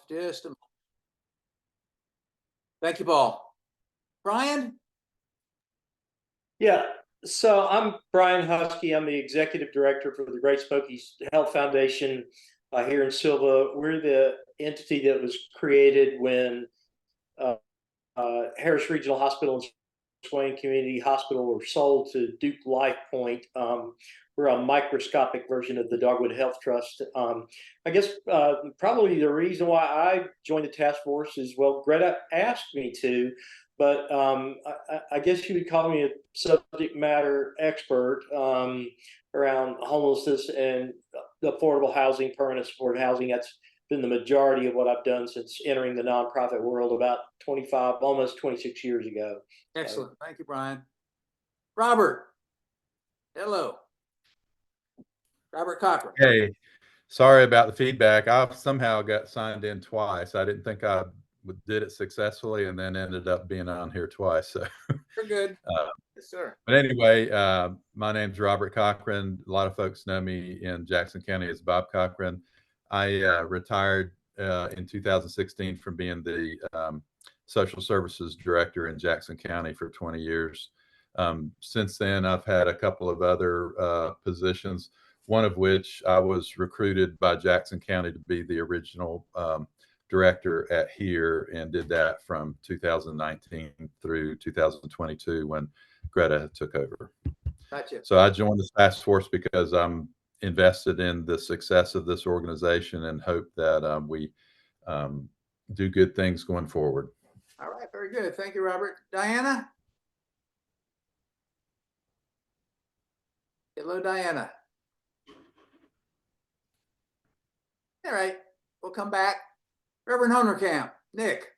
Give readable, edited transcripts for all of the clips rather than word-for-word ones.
Just a moment. Thank you, Paul. Brian? Yeah, so I'm Brian Husky. I'm the executive director for the Great Smokies Health Foundation here in Silva. We're the entity that was created when uh, Harris Regional Hospital and Swain Community Hospital were sold to Duke Life Point. We're a microscopic version of the Dogwood Health Trust. I guess probably the reason why I joined the task force is, well, Greta asked me to, but I guess you would call me a subject matter expert around homelessness and affordable housing, permanent supported housing. That's been the majority of what I've done since entering the nonprofit world about 25, almost 26 years ago. Excellent. Thank you, Brian. Robert. Hello. Robert Cochran. Hey, sorry about the feedback. I somehow got signed in twice. I didn't think I did it successfully, and then ended up being on here twice. So, You're good. Yes, sir. but anyway, my name's Robert Cochran. A lot of folks know me in Jackson County as Bob Cochran. I retired in 2016 from being the social services director in Jackson County for 20 years. Since then, I've had a couple of other positions, one of which I was recruited by Jackson County to be the original director at here, and did that from 2019 through 2022 when Greta took over. Gotcha. So I joined the task force because I'm invested in the success of this organization and hope that we do good things going forward. All right, very good. Thank you, Robert. Diana? Hello, Diana. All right, we'll come back. Reverend Honerkamp, Nick.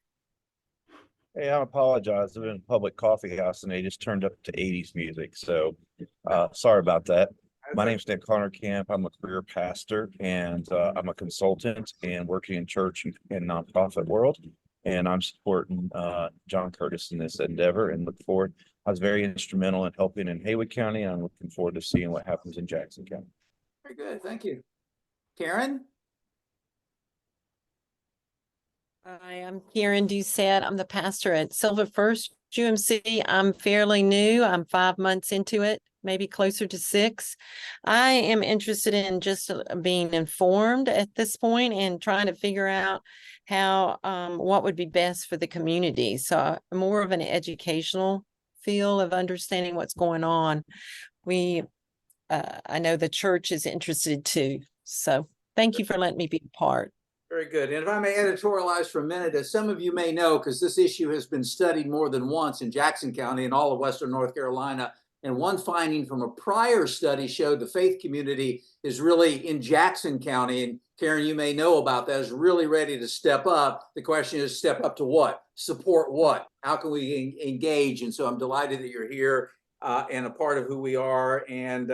Hey, I apologize. I'm in a public coffee house and they just turned up to 80s music. So sorry about that. My name's Nick Honerkamp. I'm a career pastor and I'm a consultant and working in church and nonprofit world. And I'm supporting John Curtis in this endeavor and look forward. I was very instrumental in helping in Haywood County. And I'm looking forward to seeing what happens in Jackson County. Very good. Thank you. Karen? Hi, I'm Karen Doucette. I'm the pastor at Silva First UMC. I'm fairly new. I'm 5 months into it, maybe closer to 6. I am interested in just being informed at this point and trying to figure out how what would be best for the community. So more of an educational feel of understanding what's going on. I know the church is interested too. So thank you for letting me be a part. Very good. And if I may editorialize for a minute, as some of you may know, because this issue has been studied more than once in Jackson County and all of Western North Carolina, and one finding from a prior study showed the faith community is really in Jackson County, and Karen, you may know about that, is really ready to step up. The question is, step up to what? Support what? How can we engage? And so I'm delighted that you're here and a part of who we are. And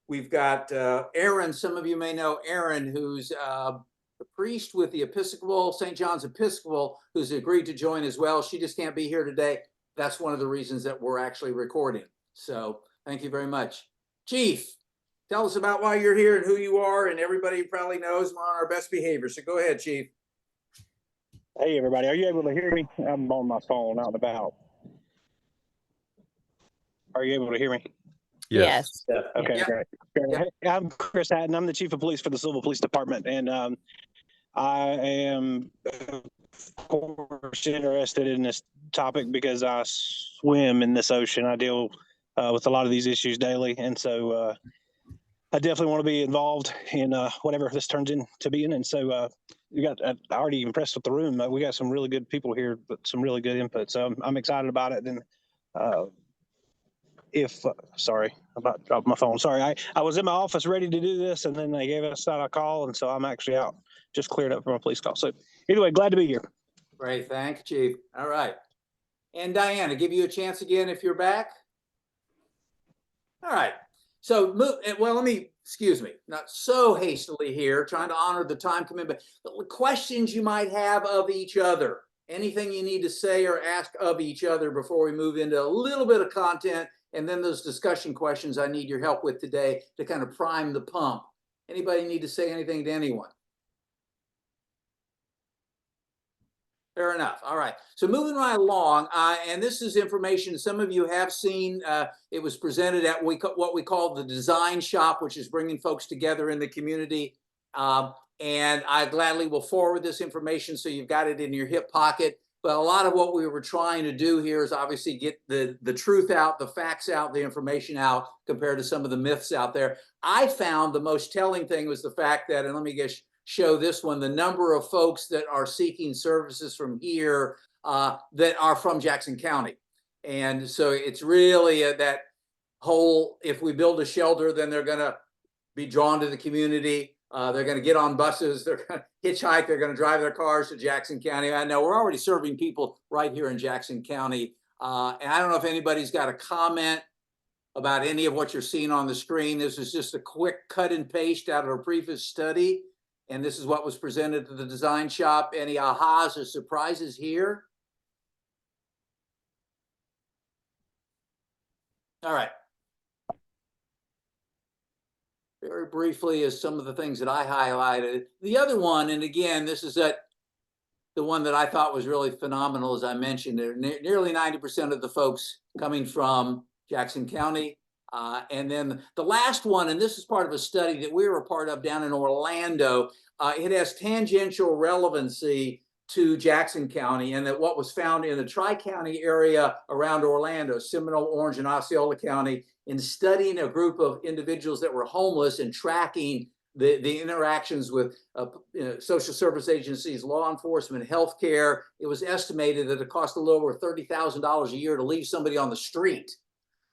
we've got Aaron. Some of you may know Aaron, who's the priest with the Episcopal, St. John's Episcopal, who's agreed to join as well. She just can't be here today. That's one of the reasons that we're actually recording. So thank you very much. Chief, tell us about why you're here and who you are, and everybody probably knows we're on our best behavior. So go ahead, Chief. Hey, everybody. Are you able to hear me? I'm on my phone out and about. Are you able to hear me? Yes. Yeah. Okay, Yeah. great. Yeah. Hey, I'm Chris Hatton. I'm the chief of police for the Silva Police Department. And I am, of course, interested in this topic because I swim in this ocean. I deal with a lot of these issues daily. And so I definitely want to be involved in whatever this turns into being. And so I already impressed with the room. We got some really good people here, but some really good input. So I'm excited about it. And sorry about dropping my phone. Sorry, I was in my office ready to do this, and then they gave us a call, and so I'm actually out, just cleared up from a police call. So anyway, glad to be here. Great, thanks, Chief. All right. And Diana, give you a chance again if you're back. All right. So let me, excuse me, not so hastily here, trying to honor the time commitment, but questions you might have of each other. Anything you need to say or ask of each other before we move into a little bit of content, and then those discussion questions I need your help with today to kind of prime the pump. Anybody need to say anything to anyone? Fair enough. All right. So moving right along, and this is information some of you have seen. It was presented at what we call the design shop, which is bringing folks together in the community. And I gladly will forward this information so you've got it in your hip pocket. But a lot of what we were trying to do here is obviously get the truth out, the facts out, the information out compared to some of the myths out there. I found the most telling thing was the fact that, and let me show this one, the number of folks that are seeking services from here that are from Jackson County. And so it's really that whole, if we build a shelter, then they're going to be drawn to the community. They're going to get on buses. They're going to hitchhike. They're going to drive their cars to Jackson County. I know we're already serving people right here in Jackson County. And I don't know if anybody's got a comment about any of what you're seeing on the screen. This is just a quick cut and paste out of a previous study. And this is what was presented to the design shop. Any ahas or surprises here? All right. Very briefly is some of the things that I highlighted. The other one, and again, this is the one that I thought was really phenomenal, as I mentioned, nearly 90% of the folks coming from Jackson County. And then the last one, and this is part of a study that we were a part of down in Orlando. It has tangential relevancy to Jackson County, and that what was found in the Tri-County area around Orlando, Seminole, Orange, and Osceola County, in studying a group of individuals that were homeless and tracking the interactions with social service agencies, law enforcement, healthcare. It was estimated that it cost a little over $30,000 a year to leave somebody on the street.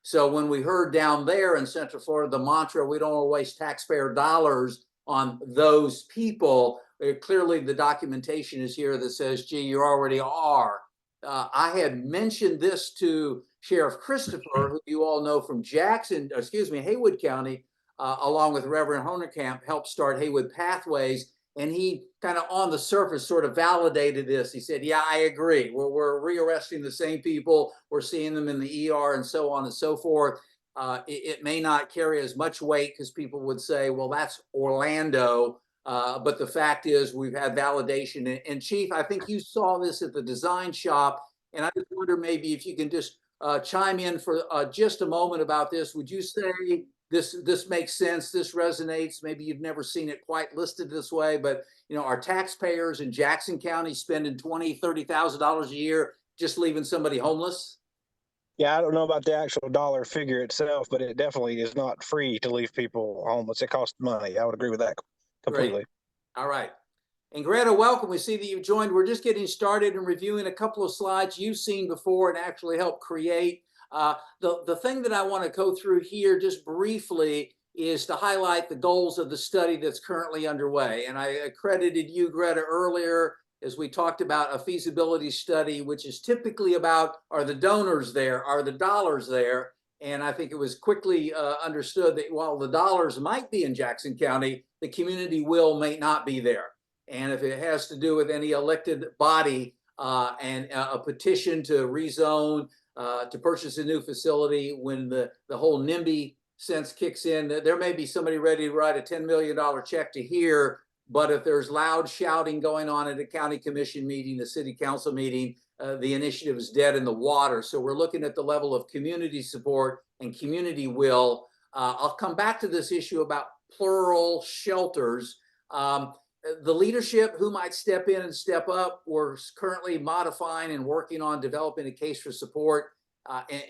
So when we heard down there in Central Florida, the mantra, we don't want to waste taxpayer dollars on those people, clearly the documentation is here that says, gee, you already are. I had mentioned this to Sheriff Christopher, who you all know from Haywood County, along with Reverend Honerkamp, helped start Haywood Pathways. And he kind of on the surface sort of validated this. He said, yeah, I agree. We're rearresting the same people. We're seeing them in the ER and so on and so forth. It may not carry as much weight because people would say, well, that's Orlando. But the fact is we've had validation. And Chief, I think you saw this at the design shop. And I just wonder maybe if you can just chime in for just a moment about this. Would you say this makes sense, this resonates? Maybe you've never seen it quite listed this way, but our taxpayers in Jackson County spending $20,000, $30,000 a year just leaving somebody homeless? Yeah, I don't know about the actual dollar figure itself, but it definitely is not free to leave people homeless. It costs money. I would agree with that completely. Great. All right. And Greta, welcome. We see that you've joined. We're just getting started and reviewing a couple of slides you've seen before and actually helped create. The thing that I want to go through here just briefly is to highlight the goals of the study that's currently underway. And I accredited you, Greta, earlier as we talked about a feasibility study, which is typically about, are the donors there? Are the dollars there? And I think it was quickly understood that while the dollars might be in Jackson County, the community will may not be there. And if it has to do with any elected body and a petition to rezone, to purchase a new facility, when the whole NIMBY sense kicks in, there may be somebody ready to write a $10 million check to here. But if there's loud shouting going on at a county commission meeting, a city council meeting, the initiative is dead in the water. So we're looking at the level of community support and community will. I'll come back to this issue about plural shelters. The leadership who might step in and step up, we're currently modifying and working on developing a case for support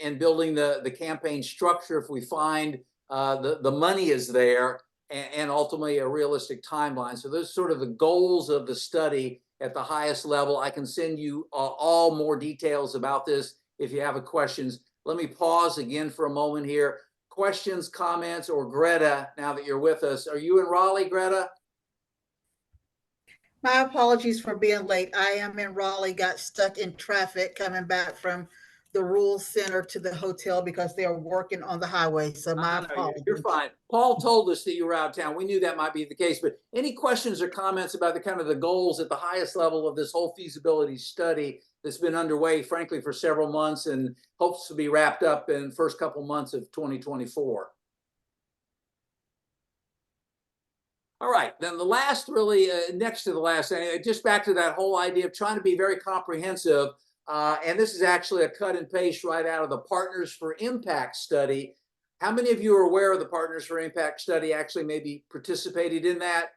and building the campaign structure if we find the money is there, and ultimately a realistic timeline. So those are sort of the goals of the study at the highest level. I can send you all more details about this if you have questions. Let me pause again for a moment here. Questions, comments, or Greta, now that you're with us. Are you in Raleigh, Greta? My apologies for being late. I am in Raleigh, got stuck in traffic coming back from the Rural Center to the hotel because they are working on the highway. So my apologies. You're fine. Paul told us that you were out of town. We knew that might be the case, but any questions or comments about the kind of the goals at the highest level of this whole feasibility study that's been underway, frankly, for several months and hopes to be wrapped up in the first couple months of 2024? All right, then the last really, next to the last, just back to that whole idea of trying to be very comprehensive. And this is actually a cut and paste right out of the Partners for Impact study. How many of you are aware of the Partners for Impact study, actually maybe participated in that?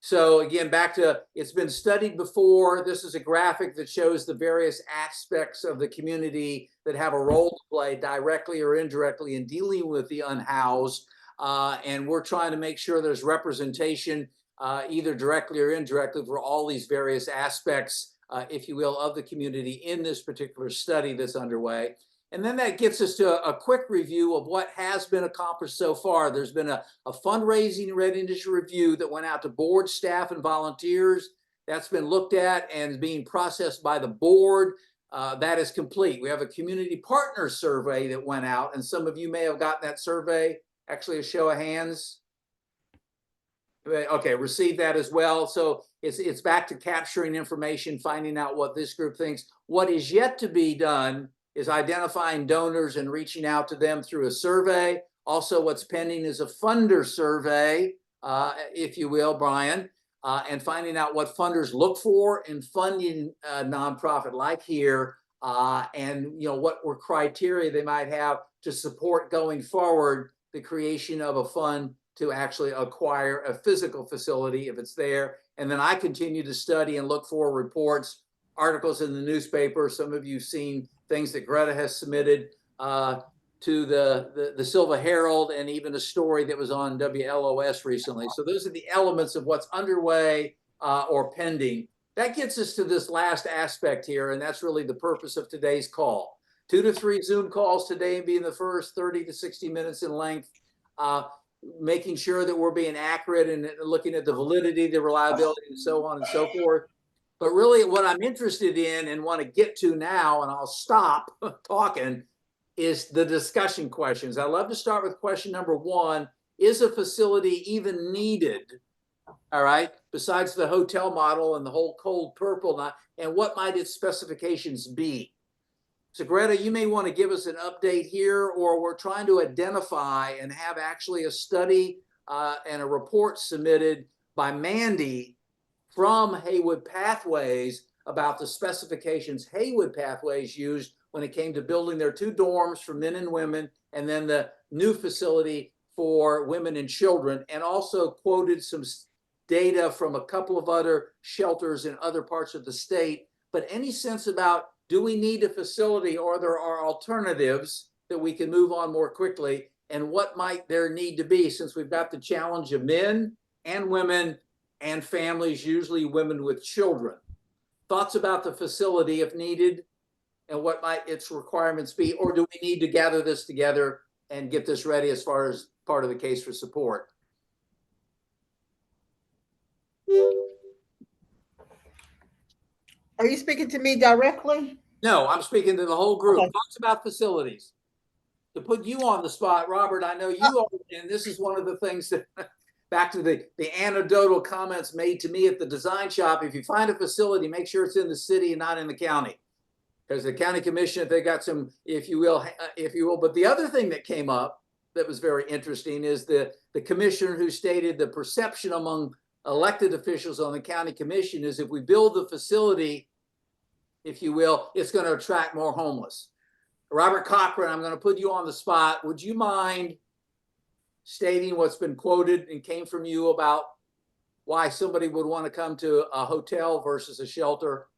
So again, back to, it's been studied before. This is a graphic that shows the various aspects of the community that have a role to play directly or indirectly in dealing with the unhoused. And we're trying to make sure there's representation, either directly or indirectly, for all these various aspects, if you will, of the community in this particular study that's underway. And then that gets us to a quick review of what has been accomplished so far. There's been a fundraising readiness review that went out to board, staff, and volunteers. That's been looked at and is being processed by the board. That is complete. We have a community partner survey that went out, and some of you may have gotten that survey. Actually, a show of hands. Okay, received that as well. So it's back to capturing information, finding out what this group thinks. What is yet to be done is identifying donors and reaching out to them through a survey. Also, what's pending is a funder survey, if you will, Brian, and finding out what funders look for in funding a nonprofit like here, and what were criteria they might have to support going forward the creation of a fund to actually acquire a physical facility if it's there. And then I continue to study and look for reports, articles in the newspaper. Some of you have seen things that Greta has submitted to the Silva Herald, and even a story that was on WLOS recently. So those are the elements of what's underway or pending. That gets us to this last aspect here, and that's really the purpose of today's call. 2 to 3 Zoom calls today, being the first 30 to 60 minutes in length, making sure that we're being accurate and looking at the validity, the reliability, and so on and so forth. But really what I'm interested in and want to get to now, and I'll stop talking, is the discussion questions. I love to start with question number 1. Is a facility even needed? All right, besides the hotel model and the whole cold purple, and what might its specifications be? So Greta, you may want to give us an update here, or we're trying to identify and have actually a study and a report submitted by Mandy from Haywood Pathways about the specifications Haywood Pathways used when it came to building their 2 dorms for men and women, and then the new facility for women and children, and also quoted some data from a couple of other shelters in other parts of the state. But any sense about, do we need a facility, or there are alternatives that we can move on more quickly, and what might there need to be, since we've got the challenge of men and women and families, usually women with children? Thoughts about the facility if needed, and what might its requirements be? Or do we need to gather this together and get this ready as far as part of the case for support? Are you speaking to me directly? No, I'm speaking to the whole group. Okay. Thoughts about facilities. To put you on the spot, Robert, I know you are, and this is one of the things that, back to the anecdotal comments made to me at the design shop, if you find a facility, make sure it's in the city and not in the county. Because the county commission, if they got some, if you will. But the other thing that came up that was very interesting is the commissioner who stated the perception among elected officials on the county commission is, if we build the facility, if you will, it's going to attract more homeless. Robert Cochran, I'm going to put you on the spot. Would you mind stating what's been quoted and came from you about why somebody would want to come to a hotel versus a shelter?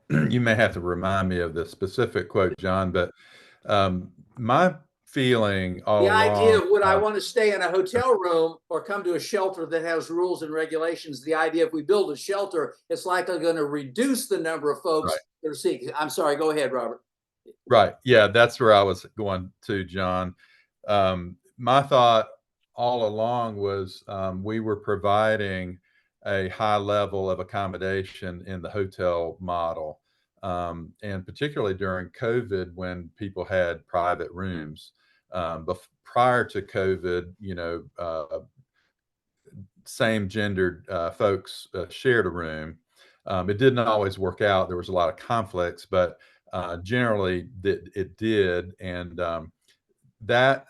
You may have to remind me of the specific quote, John, but my feeling all The idea of, along, would I want to stay in a hotel room or come to a shelter that has rules and regulations? The idea, if we build a shelter, it's likely going to reduce the number of folks Right. that are seeking. I'm sorry, go ahead, Robert. Right. Yeah, that's where I was going to, John. My thought all along was we were providing a high level of accommodation in the hotel model. And particularly during COVID, when people had private rooms. Prior to COVID, same gendered folks shared a room. It didn't always work out. There was a lot of conflicts, but generally it did. And that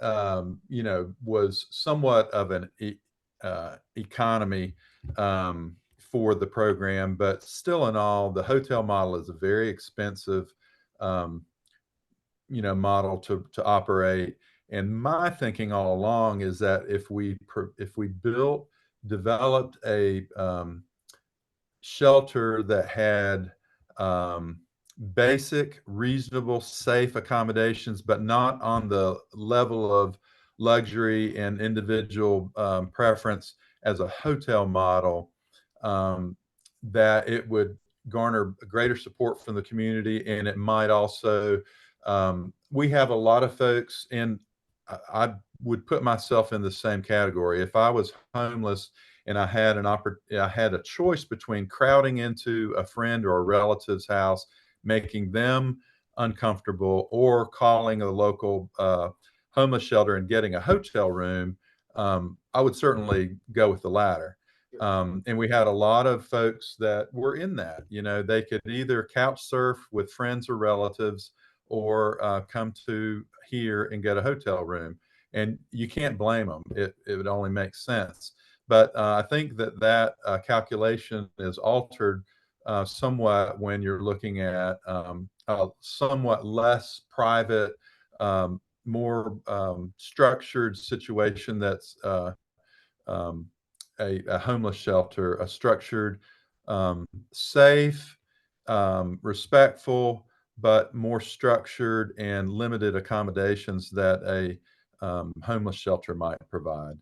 was somewhat of an economy for the program, but still in all, the hotel model is a very expensive model to operate. And my thinking all along is that if we developed a shelter that had basic, reasonable, safe accommodations, but not on the level of luxury and individual preference as a hotel model, that it would garner greater support from the community. And it might also, we have a lot of folks I would put myself in the same category. If I was homeless and I had a choice between crowding into a friend or a relative's house, making them uncomfortable, or calling a local homeless shelter and getting a hotel room, I would certainly go with the latter. And we had a lot of folks that were in that. They could either couch surf with friends or relatives, or come to here and get a hotel room. And you can't blame them. It would only make sense. But I think that calculation is altered somewhat when you're looking at a somewhat less private, more structured situation that's a homeless shelter, a structured, safe, respectful, but more structured and limited accommodations that a homeless shelter might provide.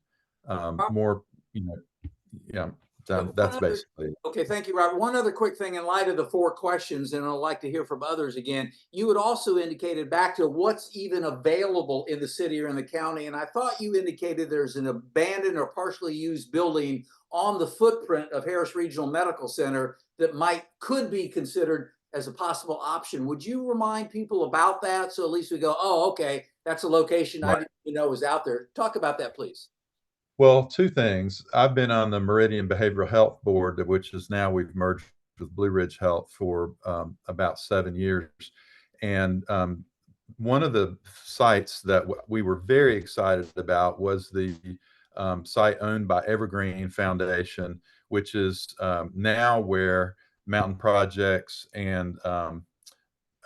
More, yeah, that's basically it. Okay, thank you, Robert. One other quick thing in light of the 4 questions, and I'd like to hear from others again. You had also indicated back to what's even available in the city or in the county, and I thought you indicated there's an abandoned or partially used building on the footprint of Harris Regional Medical Center that could be considered as a possible option. Would you remind people about that, so at least we go, oh, okay, that's a location I didn't even know was out there? Talk about that, please. Well, 2 things. I've been on the Meridian Behavioral Health Board, which is now we've merged with Blue Ridge Health, for about 7 years. And one of the sites that we were very excited about was the site owned by Evergreen Foundation, which is now where Mountain Projects and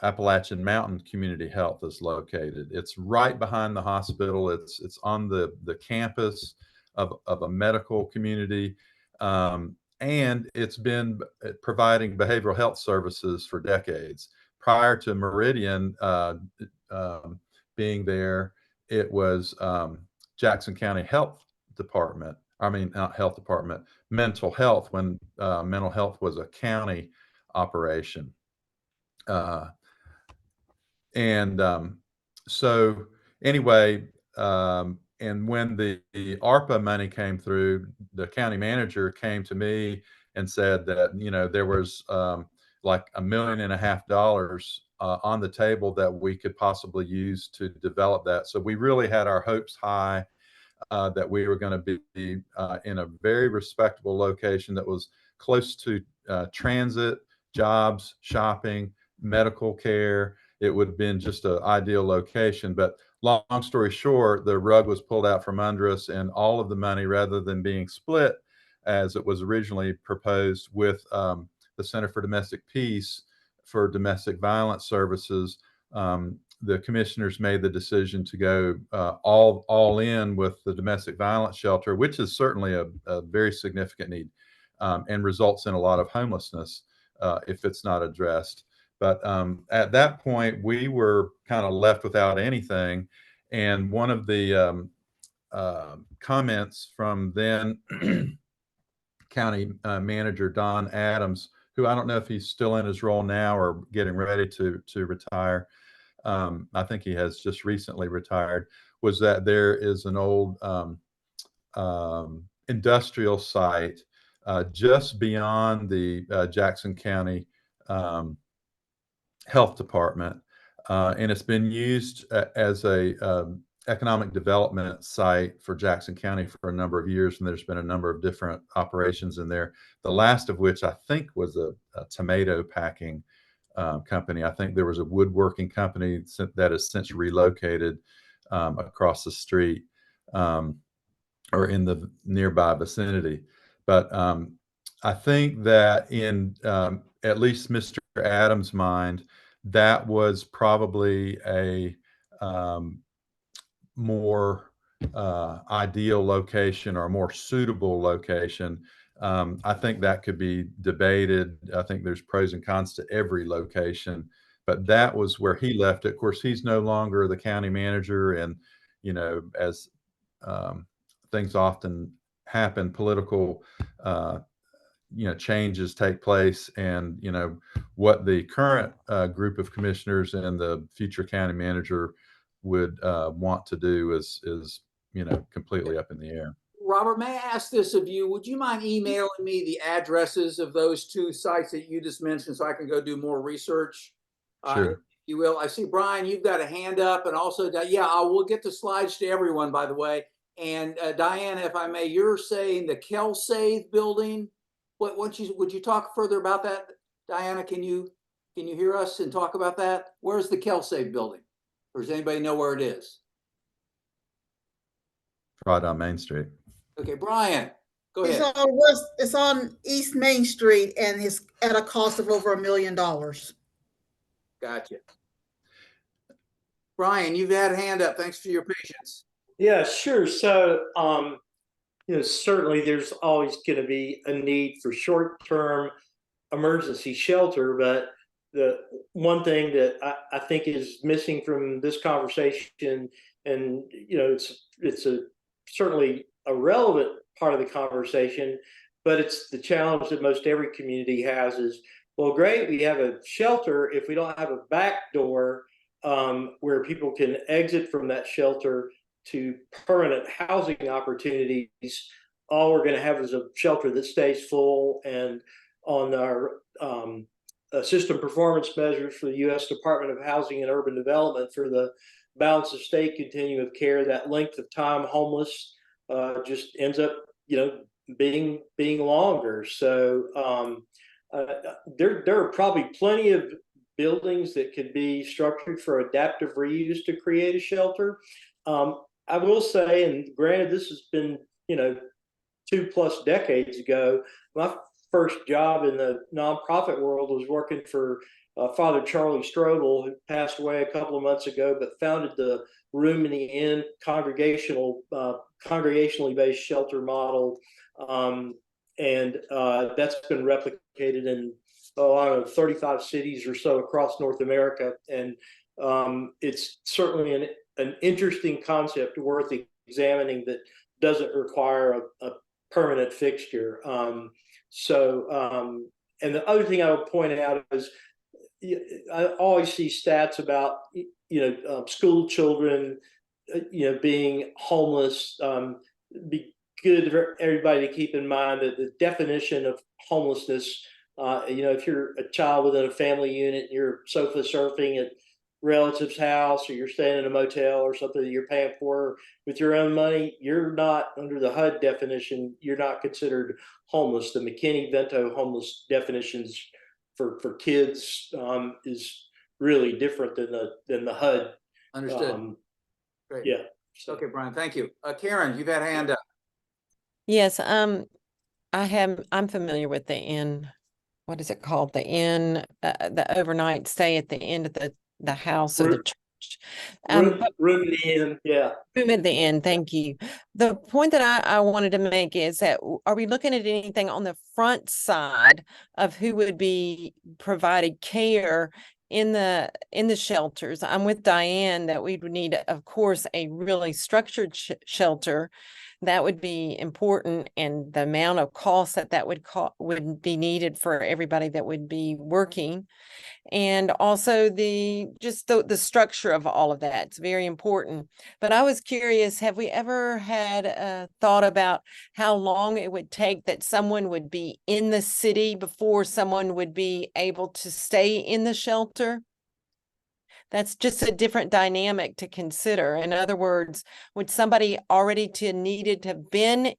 Appalachian Mountain Community Health is located. It's right behind the hospital. It's on the campus of a medical community, and it's been providing behavioral health services for decades. Prior to Meridian being there, it was Jackson County Health Department. I mean, not Health Department, Mental Health, when mental health was a county operation. So anyway, and when the ARPA money came through, the county manager came to me and said that, there was like $1.5 million on the table that we could possibly use to develop that. So we really had our hopes high that we were going to be in a very respectable location that was close to transit, jobs, shopping, medical care. It would have been just an ideal location. But long story short, the rug was pulled out from under us, and all of the money, rather than being split as it was originally proposed with the Center for Domestic Peace for domestic violence services, the commissioners made the decision to go all in with the domestic violence shelter, which is certainly a very significant need, and results in a lot of homelessness if it's not addressed. But at that point, we were kind of left without anything. And one of the comments from then County Manager Don Adams, who I don't know if he's still in his role now or getting ready to retire, I think he has just recently retired, was that there is an old industrial site just beyond the Jackson County Health Department, and it's been used as a economic development site for Jackson County for a number of years, and there's been a number of different operations in there. The last of which I think was a tomato packing company. I think there was a woodworking company that has since relocated across the street or in the nearby vicinity. But I think that in at least Mr. Adams' mind, that was probably a more ideal location or a more suitable location. I think that could be debated. I think there's pros and cons to every location, but that was where he left it. Of course, he's no longer the county manager, and as things often happen, political changes take place, and what the current group of commissioners and the future county manager would want to do is completely up in the air. Robert, may I ask this of you? Would you mind emailing me the addresses of those two sites that you just mentioned so I can go do more research? Sure. If you will. I see, Brian, you've got a hand up, and also, yeah, I will get the slides to everyone, by the way. And Diana, if I may, you're saying the Kelsave building. Would you talk further about that? Diana, can you hear us and talk about that? Where's the Kelsave building? Or does anybody know where it is? Right on Main Street. Okay, Brian, go ahead. It's on East Main Street, and it's at a cost of over $1 million. Gotcha. Brian, you've had a hand up. Thanks for your patience. Yeah, sure. So, certainly there's always going to be a need for short-term emergency shelter, but the one thing that I think is missing from this conversation, and it's certainly a relevant part of the conversation, but it's the challenge that most every community has is, well, great, we have a shelter. If we don't have a back door where people can exit from that shelter to permanent housing opportunities, all we're going to have is a shelter that stays full. And on our system performance measures for the U.S. Department of Housing and Urban Development for the balance of state continuum of care, that length of time homeless just ends up, being longer. So there are probably plenty of buildings that could be structured for adaptive reuse to create a shelter. I will say, and granted, this has been 2+ decades ago. My first job in the nonprofit world was working for Father Charlie Strobel, who passed away a couple of months ago, but founded the Room in the Inn congregationally based shelter model, and that's been replicated in 35 cities or so across North America, and it's certainly an interesting concept worth examining that doesn't require a permanent fixture. And the other thing I would point out is I always see stats about school children being homeless. Be good for everybody to keep in mind that the definition of homelessness, if you're a child within a family unit, you're sofa surfing at relative's house, or you're staying in a motel or something that you're paying for with your own money, you're not under the HUD definition. You're not considered homeless. The McKinney-Vento homeless definitions for kids is really different than the HUD. Understood. Great. Yeah. So. Okay, Brian, thank you. Karen, you've had a hand up. Yes, I'm familiar with the inn. What is it called? The inn, the overnight stay at the end of the house or the church. Room in the Inn, yeah. Room at the inn, thank you. The point that I wanted to make is that, are we looking at anything on the front side of who would be provided care in the shelters? I'm with Diane that we would need, of course, a really structured shelter. That would be important, and the amount of cost that would be needed for everybody that would be working, and also the structure of all of that. It's very important. But I was curious, have we ever had a thought about how long it would take that someone would be in the city before someone would be able to stay in the shelter? That's just a different dynamic to consider. In other words, would somebody already needed to have been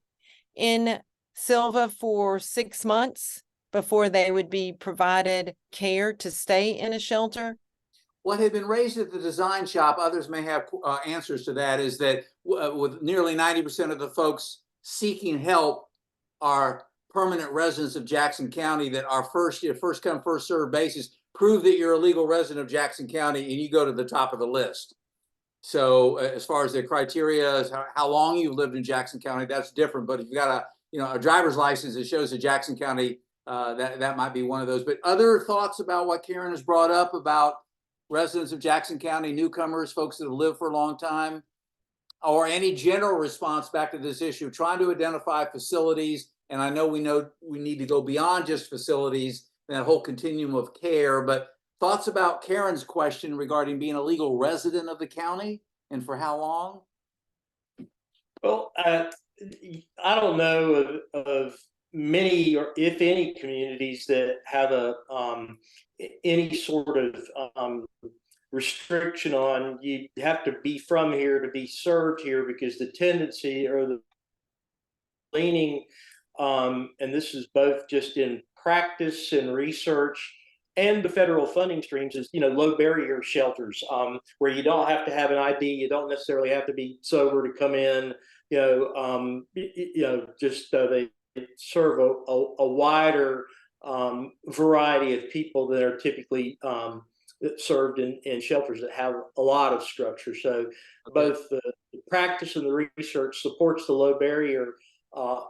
in Sylva for 6 months before they would be provided care to stay in a shelter? What had been raised at the design shop, others may have answers to that, is that with nearly 90% of the folks seeking help are permanent residents of Jackson County that are first come, first served basis. Prove that you're a legal resident of Jackson County and you go to the top of the list. So as far as the criteria, is how long you've lived in Jackson County, that's different. But if you've got a driver's license that shows that Jackson County, that might be one of those. But other thoughts about what Karen has brought up about residents of Jackson County, newcomers, folks that have lived for a long time, or any general response back to this issue, trying to identify facilities. And I know we need to go beyond just facilities, that whole continuum of care, but thoughts about Karen's question regarding being a legal resident of the county and for how long? Well, I don't know of many, or if any, communities that have any sort of restriction on you have to be from here to be served here, because the tendency or the leaning, and this is both just in practice and research and the federal funding streams, is low barrier shelters, where you don't have to have an ID, you don't necessarily have to be sober to come in. Just they serve a wider variety of people that are typically served in shelters that have a lot of structure. So both the practice and the research supports the low barrier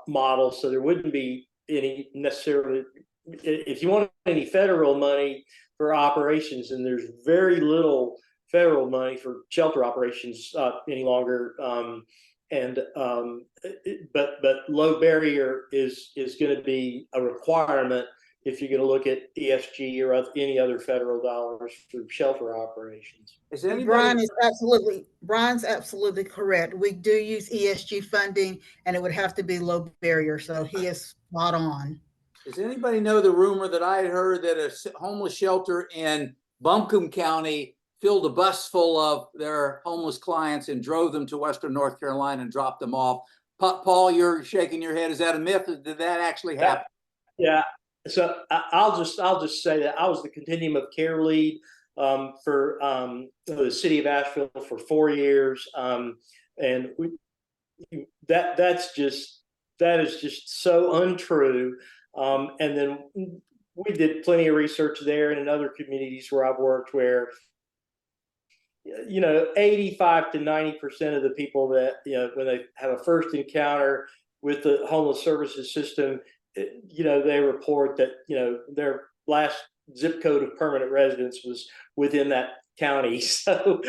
model. So there wouldn't be any necessarily, if you want any federal money for operations, and there's very little federal money for shelter operations any longer. But low barrier is going to be a requirement if you're going to look at ESG or any other federal dollars for shelter operations. Is anybody? Brian's absolutely correct. We do use ESG funding, and it would have to be low barrier. So he is spot on. Does anybody know the rumor that I had heard that a homeless shelter in Buncombe County filled a bus full of their homeless clients and drove them to Western North Carolina and dropped them off? Paul, you're shaking your head. Is that a myth? Did that actually happen? Yeah. So I'll just say that I was the continuum of care lead for the city of Asheville for 4 years, and that is just so untrue. And then we did plenty of research there and in other communities where I've worked, where 85 to 90% of the people that when they have a first encounter with the homeless services system, they report that their last zip code of permanent residence was within that county. So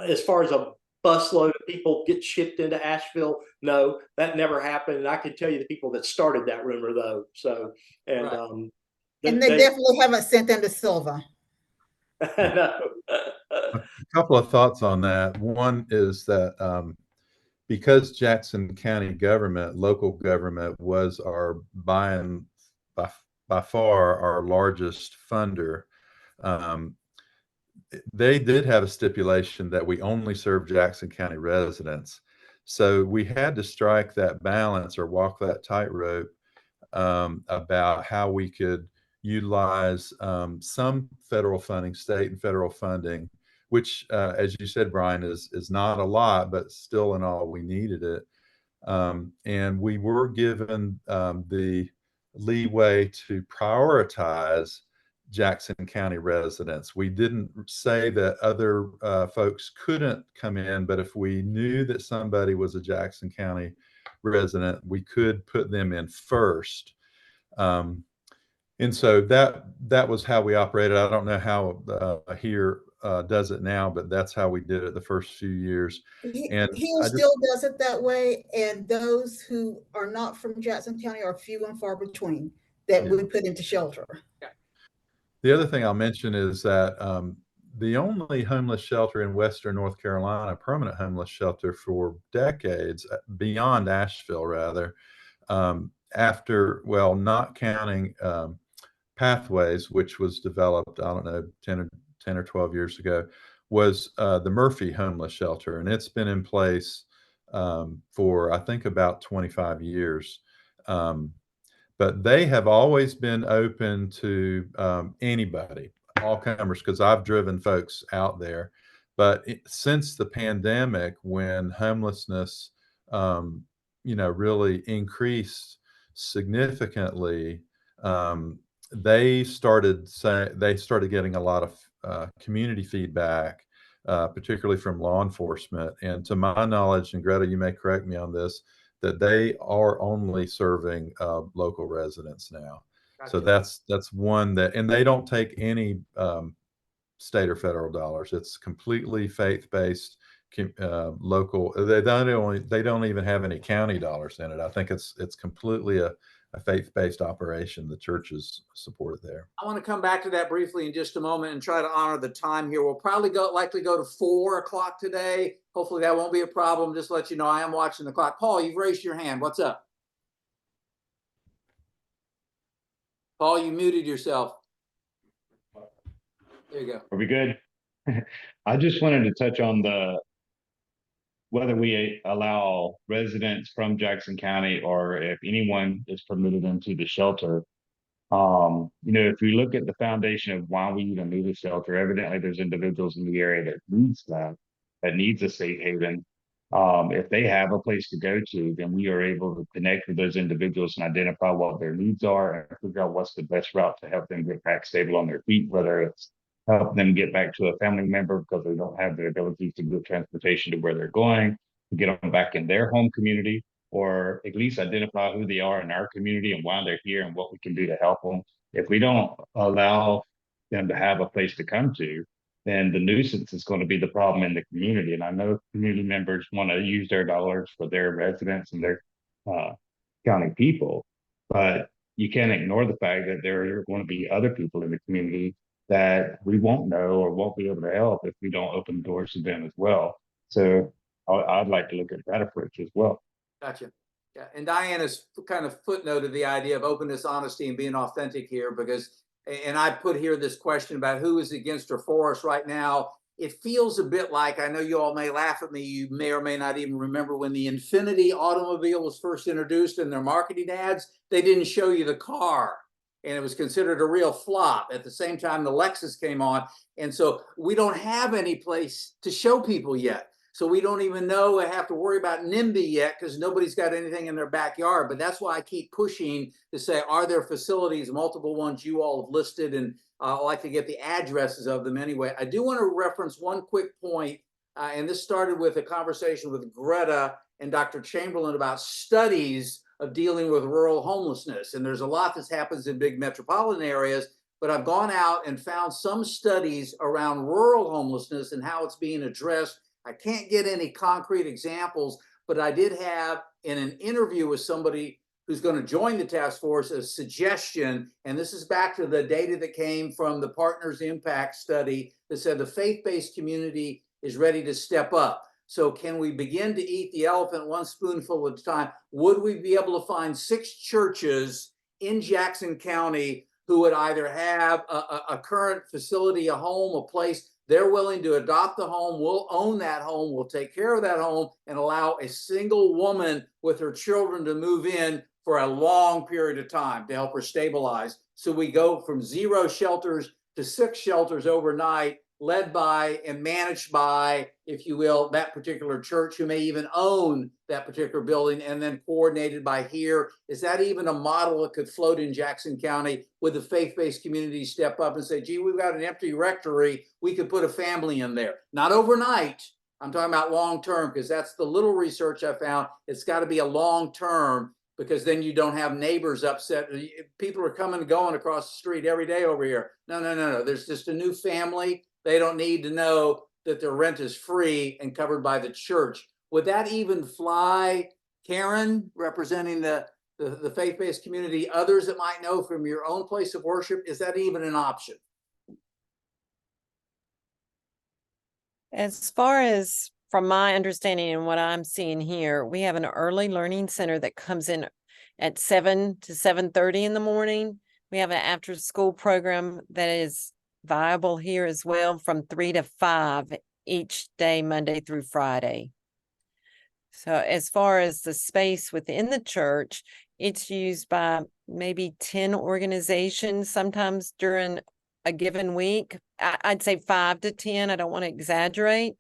as far as a busload of people get shipped into Asheville, no, that never happened. And I can tell you the people that started that rumor, though. So and right. And they definitely haven't sent them to Silva. No. A couple of thoughts on that. One is that because Jackson County government, local government, was our by far our largest funder, they did have a stipulation that we only serve Jackson County residents. So we had to strike that balance or walk that tightrope about how we could utilize some federal funding, state and federal funding, which, as you said, Brian, is not a lot, but still in all, we needed it. And we were given the leeway to prioritize Jackson County residents. We didn't say that other folks couldn't come in, but if we knew that somebody was a Jackson County resident, we could put them in first. And so that was how we operated. I don't know how here does it now, but that's how we did it the first few years. And he still does it that way. And those who are not from Jackson County are few and far between that we put into shelter. The other thing I'll mention is that the only homeless shelter in Western North Carolina, permanent homeless shelter for decades, beyond Asheville rather, not counting Pathways, which was developed, I don't know, 10 or 12 years ago, was the Murphy Homeless Shelter. And it's been in place for, I think, about 25 years. But they have always been open to anybody, all comers because I've driven folks out there. But since the pandemic, when homelessness, really increased significantly, they started getting a lot of community feedback, particularly from law enforcement. And to my knowledge, and Greta, you may correct me on this, that they are only serving local residents now. So Gotcha. that's one that, and they don't take any state or federal dollars. It's completely faith-based, local. They don't even have any county dollars in it. I think it's completely a faith-based operation. The churches support it there. I want to come back to that briefly in just a moment and try to honor the time here. We'll probably likely go to 4 o'clock today. Hopefully that won't be a problem. Just to let you know, I am watching the clock. Paul, you've raised your hand. What's up? Paul, you muted yourself. There you go. Are we good? I just wanted to touch on whether we allow residents from Jackson County or if anyone is permitted into the shelter. If we look at the foundation of why we even need a shelter, evidently there's individuals in the area that needs a safe haven. If they have a place to go to, then we are able to connect with those individuals and identify what their needs are and figure out what's the best route to help them get back stable on their feet, whether it's help them get back to a family member because they don't have the ability to get transportation to where they're going, to get them back in their home community, or at least identify who they are in our community and why they're here and what we can do to help them. If we don't allow them to have a place to come to, then the nuisance is going to be the problem in the community. And I know community members want to use their dollars for their residents and their county people, but you can't ignore the fact that there are going to be other people in the community that we won't know or won't be able to help if we don't open doors to them as well. So I'd like to look at that approach as well. Gotcha. Yeah, and Diana's kind of footnoted the idea of openness, honesty, and being authentic here because, and I put here this question about who is against or for us right now. It feels a bit like, I know you all may laugh at me, you may or may not even remember when the Infiniti automobile was first introduced in their marketing ads, they didn't show you the car. And it was considered a real flop. At the same time, the Lexus came on. And so we don't have any place to show people yet. So we don't even know, I have to worry about NIMBY yet because nobody's got anything in their backyard. But that's why I keep pushing to say, are there facilities, multiple ones you all have listed? And I'd like to get the addresses of them anyway. I do want to reference one quick point. And this started with a conversation with Greta and Dr. Chamberlain about studies of dealing with rural homelessness. And there's a lot that happens in big metropolitan areas, but I've gone out and found some studies around rural homelessness and how it's being addressed. I can't get any concrete examples, but I did have in an interview with somebody who's going to join the task force a suggestion, and this is back to the data that came from the Partners Impact study that said the faith-based community is ready to step up. So can we begin to eat the elephant one spoonful at a time? Would we be able to find 6 churches in Jackson County who would either have a current facility, a home, a place, they're willing to adopt the home, we'll own that home, we'll take care of that home and allow a single woman with her children to move in for a long period of time to help her stabilize. So we go from 0 shelters to 6 shelters overnight, led by and managed by, if you will, that particular church who may even own that particular building, and then coordinated by here. Is that even a model that could float in Jackson County? Would the faith-based community step up and say, gee, we've got an empty rectory, we could put a family in there? Not overnight, I'm talking about long-term, because that's the little research I found. It's got to be a long-term, because then you don't have neighbors upset. People are coming and going across the street every day over here. No. There's just a new family. They don't need to know that their rent is free and covered by the church. Would that even fly? Karen, representing the faith-based community, others that might know from your own place of worship, is that even an option? As far as from my understanding and what I'm seeing here, we have an early learning center that comes in at 7 to 7:30 in the morning. We have an after school program that is viable here as well from 3 to 5 each day, Monday through Friday. So as far as the space within the church, it's used by maybe 10 organizations, sometimes during a given week. I'd say 5 to 10. I don't want to exaggerate.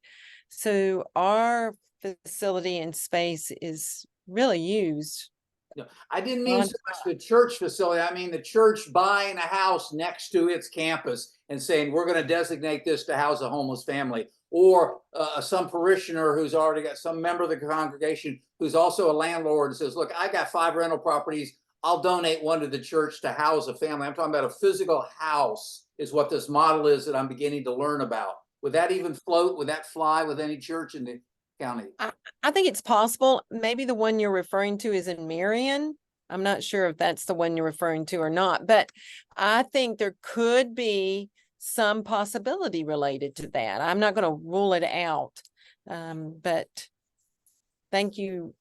So our facility and space is really used. No, I didn't mean so much the church facility. I mean the church buying a house next to its campus and saying, we're going to designate this to house a homeless family. Or some parishioner who's already got some member of the congregation who's also a landlord and says, look, I got 5 rental properties. I'll donate one to the church to house a family. I'm talking about a physical house is what this model is that I'm beginning to learn about. Would that even float? Would that fly with any church in the county? I think it's possible. Maybe the one you're referring to is in Marion. I'm not sure if that's the one you're referring to or not, but I think there could be some possibility related to that. I'm not going to rule it out. But thank you.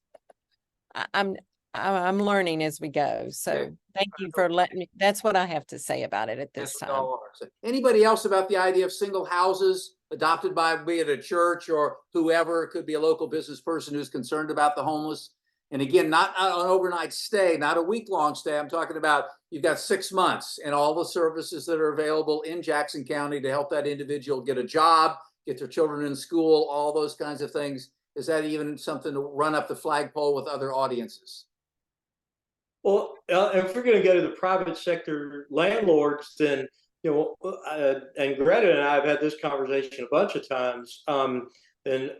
I'm learning as we go. So Okay. thank you for letting me, that's what I have to say about it at this That's what time. y'all are. So anybody else about the idea of single houses adopted by, be it a church or whoever? It could be a local business person who's concerned about the homeless. And again, not an overnight stay, not a week-long stay. I'm talking about you've got 6 months and all the services that are available in Jackson County to help that individual get a job, get their children in school, all those kinds of things. Is that even something to run up the flagpole with other audiences? Well, if we're going to go to the private sector landlords, then, and Greta and I have had this conversation a bunch of times. And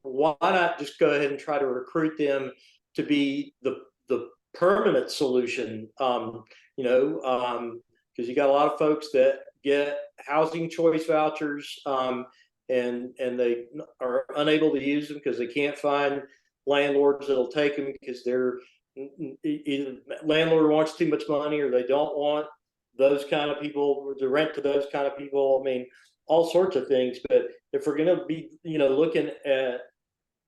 why not just go ahead and try to recruit them to be the permanent solution? Because you got a lot of folks that get housing choice vouchers, and they are unable to use them because they can't find landlords that'll take them because they're either landlord wants too much money or they don't want those kind of people to rent to those kind of people. I mean, all sorts of things. But if we're going to be, looking at,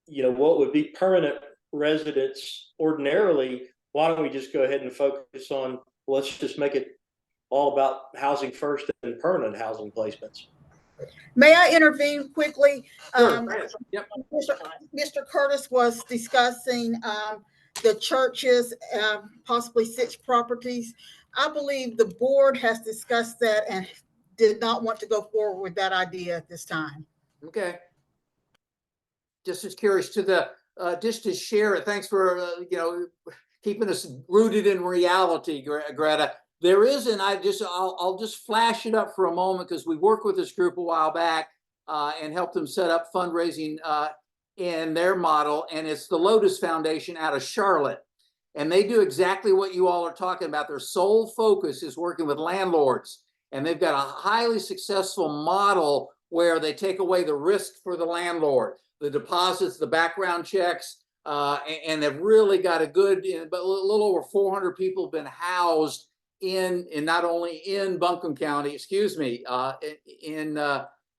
what would be permanent residents ordinarily, why don't we just go ahead and focus on, let's just make it all about housing first and permanent housing placements. May I intervene quickly? Sure. Yep. Mr. Curtis was discussing the churches, possibly 6 properties. I believe the board has discussed that and did not want to go forward with that idea at this time. Okay. Just as curious to the, just to share it. Thanks for, keeping us rooted in reality, Greta. There is, and I'll just flash it up for a moment because we worked with this group a while back and helped them set up fundraising in their model. And it's the Lotus Foundation out of Charlotte. And they do exactly what you all are talking about. Their sole focus is working with landlords. And they've got a highly successful model where they take away the risk for the landlord, the deposits, the background checks, and they've really got a good, but a little over 400 people have been housed in not only in Buncombe County, in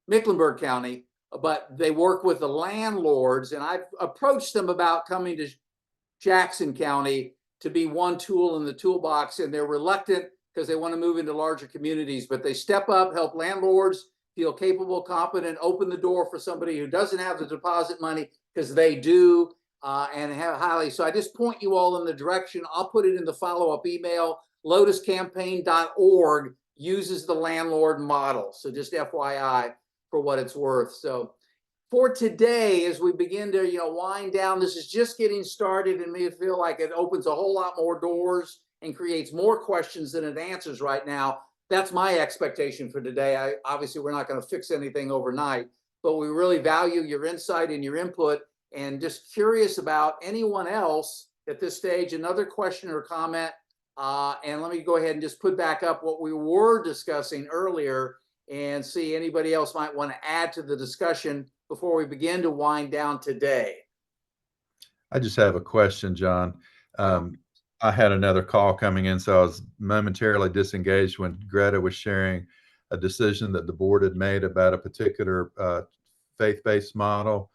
Mecklenburg County, but they work with the landlords. And I've approached them about coming to Jackson County to be one tool in the toolbox, and they're reluctant because they want to move into larger communities, but they step up, help landlords feel capable, competent, open the door for somebody who doesn't have the deposit money because they do, and have highly. So I just point you all in the direction. I'll put it in the follow-up email. LotusCampaign.org uses the landlord model. So just FYI for what it's worth. So for today, as we begin to wind down, this is just getting started, and me feel like it opens a whole lot more doors and creates more questions than it answers right now. That's my expectation for today. Obviously, we're not going to fix anything overnight, but we really value your insight and your input, and just curious about anyone else at this stage. Another question or comment, and let me go ahead and just put back up what we were discussing earlier and see anybody else might want to add to the discussion before we begin to wind down today. I just have a question, John. I had another call coming in, so I was momentarily disengaged when Greta was sharing a decision that the board had made about a particular faith-based model.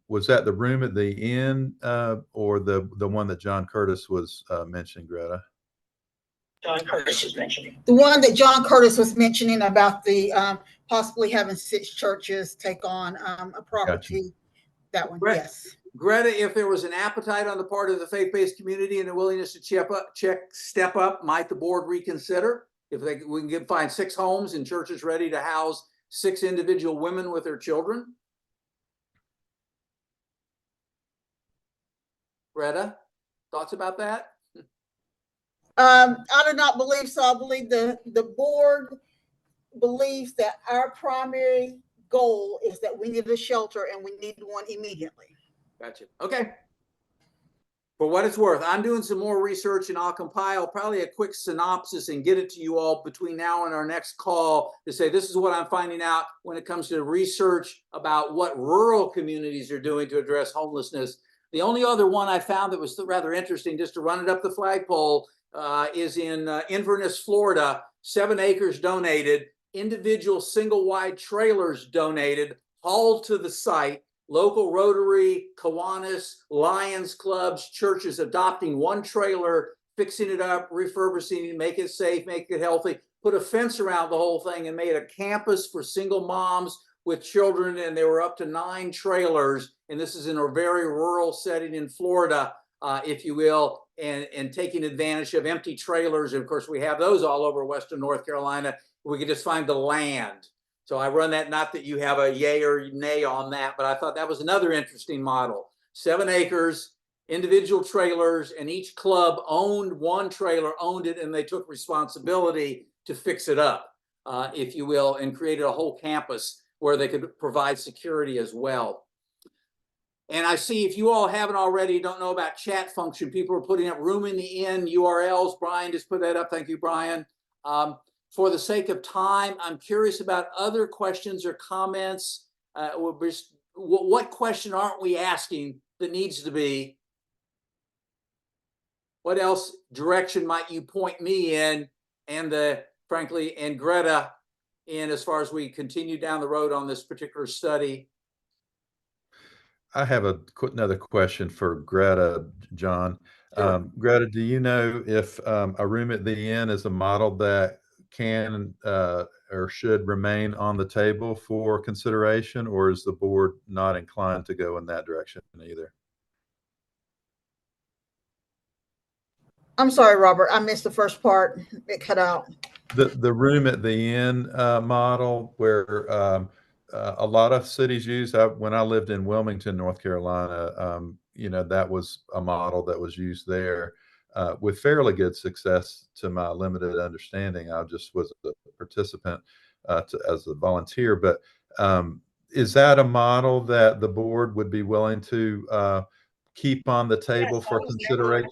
Was that the room at the inn or the one that John Curtis was mentioning, Greta? John Curtis was mentioning. The one that John Curtis was mentioning about the possibly having 6 churches take on a property. Gotcha. That one, Right. Yes. Greta, if there was an appetite on the part of the faith-based community and a willingness to step up, might the board reconsider? we can find 6 homes and churches ready to house 6 individual women with their children. Greta, thoughts about that? I do not believe so. I believe the board believes that our primary goal is that we need a shelter and we need one immediately. Gotcha. Okay. For what it's worth, I'm doing some more research and I'll compile probably a quick synopsis and get it to you all between now and our next call to say, this is what I'm finding out when it comes to research about what rural communities are doing to address homelessness. The only other one I found that was rather interesting, just to run it up the flagpole, is in Inverness, Florida. 7 acres donated, individual single wide trailers donated, hauled to the site. Local Rotary, Kiwanis, Lions clubs, churches adopting 1 trailer, fixing it up, refurbishing it, make it safe, make it healthy, put a fence around the whole thing and made a campus for single moms with children. And there were up to 9 trailers. And this is in a very rural setting in Florida, if you will, and taking advantage of empty trailers. And of course, we have those all over Western North Carolina. We could just find the land. So I run that, not that you have a yay or nay on that, but I thought that was another interesting model. 7 acres, individual trailers, and each club owned 1 trailer, owned it, and they took responsibility to fix it up, if you will, and created a whole campus where they could provide security as well. And I see, if you all haven't already, don't know about chat function, people are putting up Room in the Inn URLs. Brian just put that up. Thank you, Brian. For the sake of time, I'm curious about other questions or comments. What question aren't we asking that needs to be? What else direction might you point me in, and frankly, and Greta in, as far as we continue down the road on this particular study? I have another question for Greta, John. Sure. Greta, do you know if a room at the inn is a model that can or should remain on the table for consideration, or is the board not inclined to go in that direction either? I'm sorry, Robert, I missed the first part. It cut out. The room at the inn model, where a lot of cities use. When I lived in Wilmington, North Carolina, that was a model that was used there with fairly good success, to my limited understanding. I just was a participant as a volunteer. But is that a model that the board would be willing to keep on the table for consideration?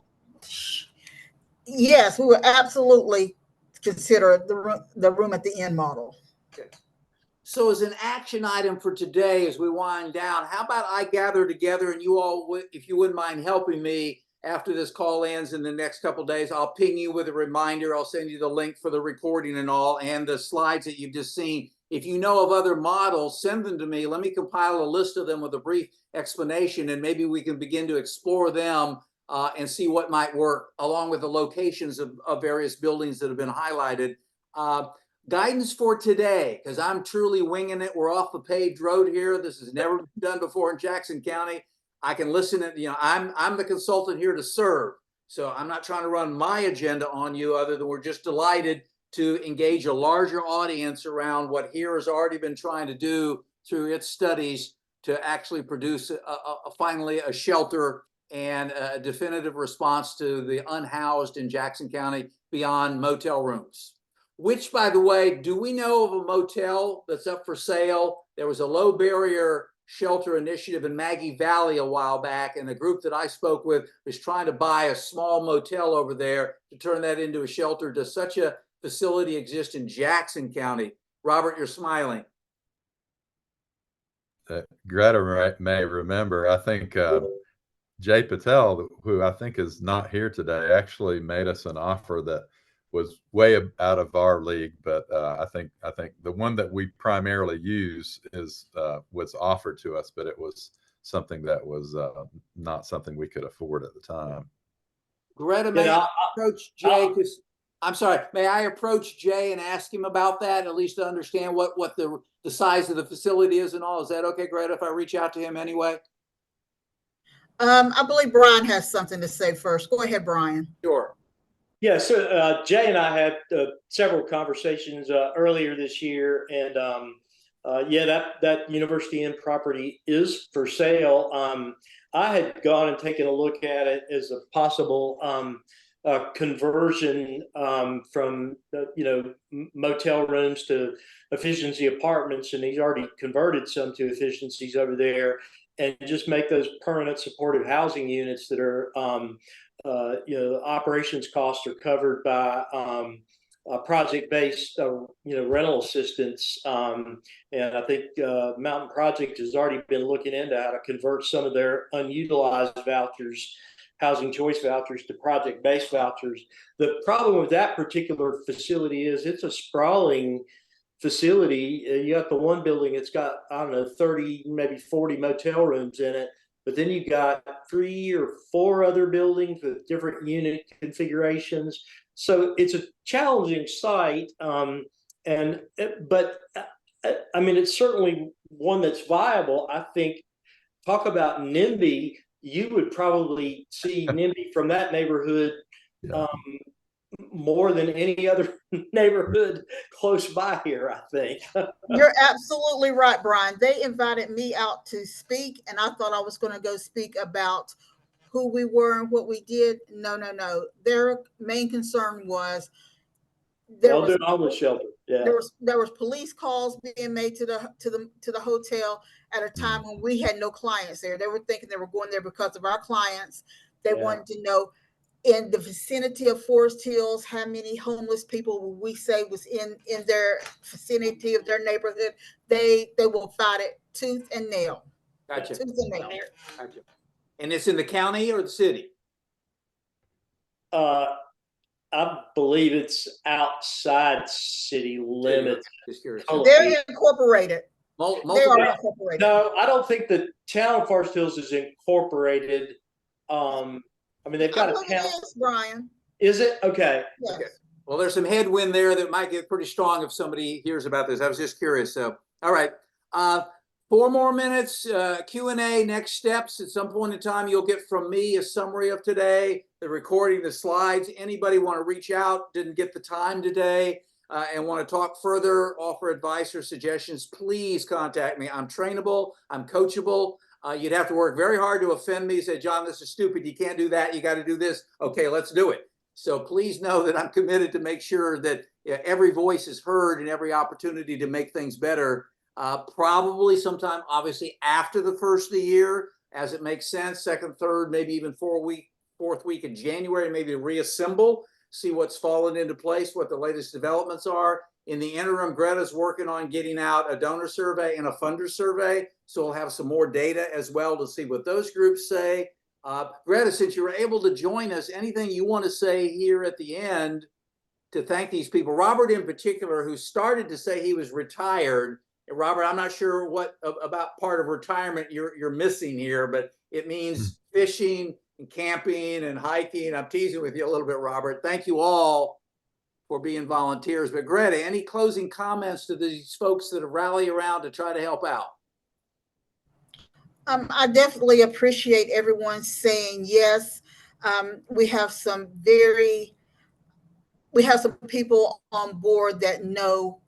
Yes, we would absolutely consider the room at the inn model. Okay. So as an action item for today, as we wind down, how about I gather together, and you all, if you wouldn't mind helping me after this call ends in the next couple of days, I'll ping you with a reminder. I'll send you the link for the recording and all, and the slides that you've just seen. If you know of other models, send them to me. Let me compile a list of them with a brief explanation, and maybe we can begin to explore them and see what might work, along with the locations of various buildings that have been highlighted. Guidance for today, because I'm truly winging it. We're off the paved road here. This has never been done before in Jackson County. I can listen at, I'm the consultant here to serve. So I'm not trying to run my agenda on you, other than we're just delighted to engage a larger audience around what HERE has already been trying to do through its studies to actually produce finally a shelter and a definitive response to the unhoused in Jackson County beyond motel rooms. Which, by the way, do we know of a motel that's up for sale? There was a low barrier shelter initiative in Maggie Valley a while back, and the group that I spoke with was trying to buy a small motel over there to turn that into a shelter. Does such a facility exist in Jackson County? Robert, you're smiling. Greta may remember, I think Jay Patel, who I think is not here today, actually made us an offer that was way out of our league, but I think the one that we primarily use was offered to us, but it was something that was not something we could afford at the time. Greta, may I approach Jay? I'm sorry, may I approach Jay and ask him about that, at least to understand what the size of the facility is and all? Is that okay, Greta, if I reach out to him anyway? I believe Brian has something to say first. Go ahead, Brian. Sure. Yeah, so Jay and I had several conversations earlier this year, and yeah, that University Inn property is for sale. I had gone and taken a look at it as a possible conversion from motel rooms to efficiency apartments, and he's already converted some to efficiencies over there, and just make those permanent supportive housing units that are operations costs are covered by project-based rental assistance, and I think Mountain Project has already been looking into how to convert some of their unutilized vouchers, housing choice vouchers, to project-based vouchers. The problem with that particular facility is it's a sprawling facility. You got the one building, it's got, I don't know, 30, maybe 40 motel rooms in it. But then you got 3 or 4 other buildings with different unit configurations. So it's a challenging site. But I mean, it's certainly one that's viable. I think, talk about NIMBY, you would probably see NIMBY from that neighborhood more than any other neighborhood close by here, I think. You're absolutely right, Brian. They invited me out to speak, and I thought I was going to go speak about who we were and what we did. No. Their main concern was They'll do an homeless shelter. Yeah. There was police calls being made to the hotel at a time when we had no clients there. They were thinking they were going there because of our clients. They wanted to know, in the vicinity of Forest Hills, how many homeless people will we say was in their vicinity of their neighborhood? They will fight it tooth and nail. Gotcha. Tooth and nail. Gotcha. And it's in the county or the city? I believe it's outside city limits. Just curious. They're incorporated. They are incorporated. No, I don't think the town of Forest Hills is incorporated. I mean, they've got a town. It is, Brian. Is it? Okay. Yes. Okay. Well, there's some headwind there that might get pretty strong if somebody hears about this. I was just curious. So, all right. 4 more minutes, Q&A, next steps. At some point in time, you'll get from me a summary of today, the recording, the slides. Anybody want to reach out, didn't get the time today, and want to talk further, offer advice or suggestions, please contact me. I'm trainable. I'm coachable. You'd have to work very hard to offend me, say, John, this is stupid. You can't do that. You got to do this. Okay, let's do it. So please know that I'm committed to make sure that every voice is heard and every opportunity to make things better. Probably sometime, obviously, after the first of the year, as it makes sense, second, third, maybe even fourth week in January, maybe reassemble, see what's fallen into place, what the latest developments are. In the interim, Greta's working on getting out a donor survey and a funder survey. So we'll have some more data as well to see what those groups say. Greta, since you were able to join us, anything you want to say here at the end to thank these people? Robert in particular, who started to say he was retired. Robert, I'm not sure what about part of retirement you're missing here, but it means fishing and camping and hiking. I'm teasing with you a little bit, Robert. Thank you all for being volunteers. But Greta, any closing comments to these folks that have rallied around to try to help out? I definitely appreciate everyone saying yes. We have some people on board that know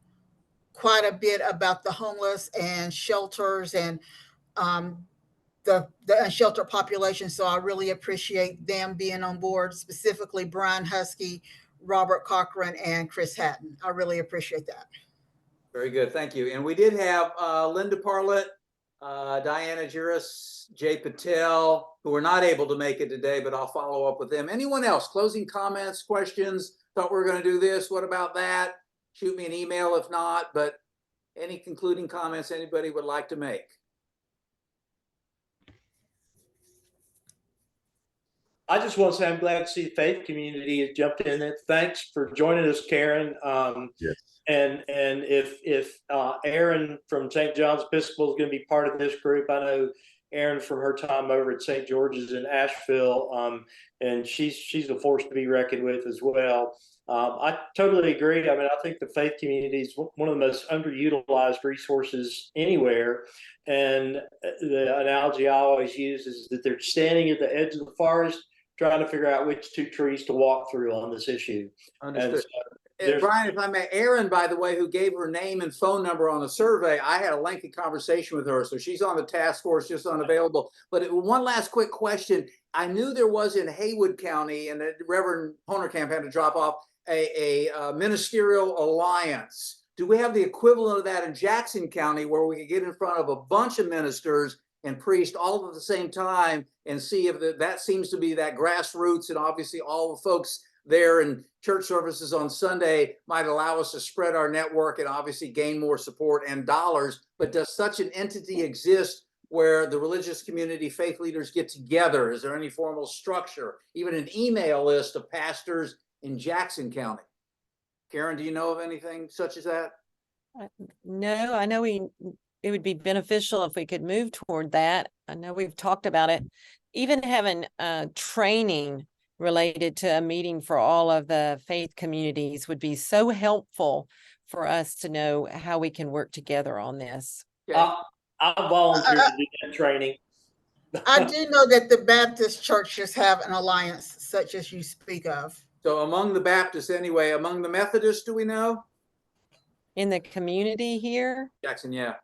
quite a bit about the homeless and shelters and the unsheltered population. So I really appreciate them being on board, specifically Brian Husky, Robert Cochran, and Chris Hatton. I really appreciate that. Very good. Thank you. And we did have Linda Parlett, Diana Juris, Jay Patel, who were not able to make it today, but I'll follow up with them. Anyone else? Closing comments, questions? Thought we were going to do this. What about that? Shoot me an email if not, but any concluding comments anybody would like to make? I just want to say I'm glad to see the faith community has jumped in it. Thanks for joining us, Karen. Yes. And if Erin from St. John's Episcopal is going to be part of this group, I know Erin from her time over at St. George's in Asheville, and she's a force to be reckoned with as well. I totally agree. I mean, I think the faith community is one of the most underutilized resources anywhere. And the analogy I always use is that they're standing at the edge of the forest trying to figure out which two trees to walk through on this issue. And Understood. so And there's- Brian, if I may, Erin, by the way, who gave her name and phone number on the survey, I had a lengthy conversation with her, so she's on the task force, just unavailable. But one last quick question. I knew there was in Haywood County, and that Reverend Honerkamp had to drop off, a ministerial alliance. Do we have the equivalent of that in Jackson County where we could get in front of a bunch of ministers and priests all at the same time and see if that seems to be that grassroots, and obviously all the folks there in church services on Sunday might allow us to spread our network and obviously gain more support and dollars. But does such an entity exist where the religious community, faith leaders get together? Is there any formal structure, even an email list of pastors in Jackson County? Karen, do you know of anything such as that? No, I know it would be beneficial if we could move toward that. I know we've talked about it. Even having training related to a meeting for all of the faith communities would be so helpful for us to know how we can work together on this. Okay. I volunteer to do that training. I do know that the Baptist churches have an alliance such as you speak of. So among the Baptists anyway, among the Methodists, do we know? In the community here, Jackson, yeah.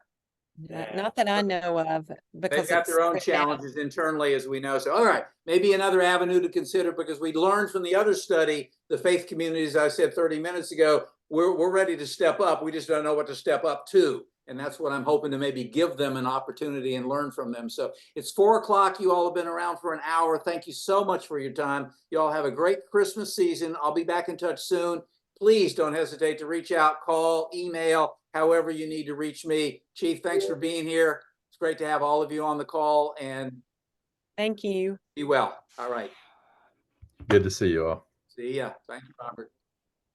not that I know of, because They've got it's their own spread out. challenges internally, as we know. So, all right, maybe another avenue to consider, because we learned from the other study, the faith communities, I said 30 minutes ago, we're ready to step up. We just don't know what to step up to. And that's what I'm hoping to maybe give them an opportunity and learn from them. So it's 4 o'clock. You all have been around for an hour. Thank you so much for your time. You all have a great Christmas season. I'll be back in touch soon. Please don't hesitate to reach out, call, email, however you need to reach me. Chief, thanks for being here. It's great to have all of you on the call, and Thank you. be well. All right. Good to see you all. See ya. Thank you, Robert.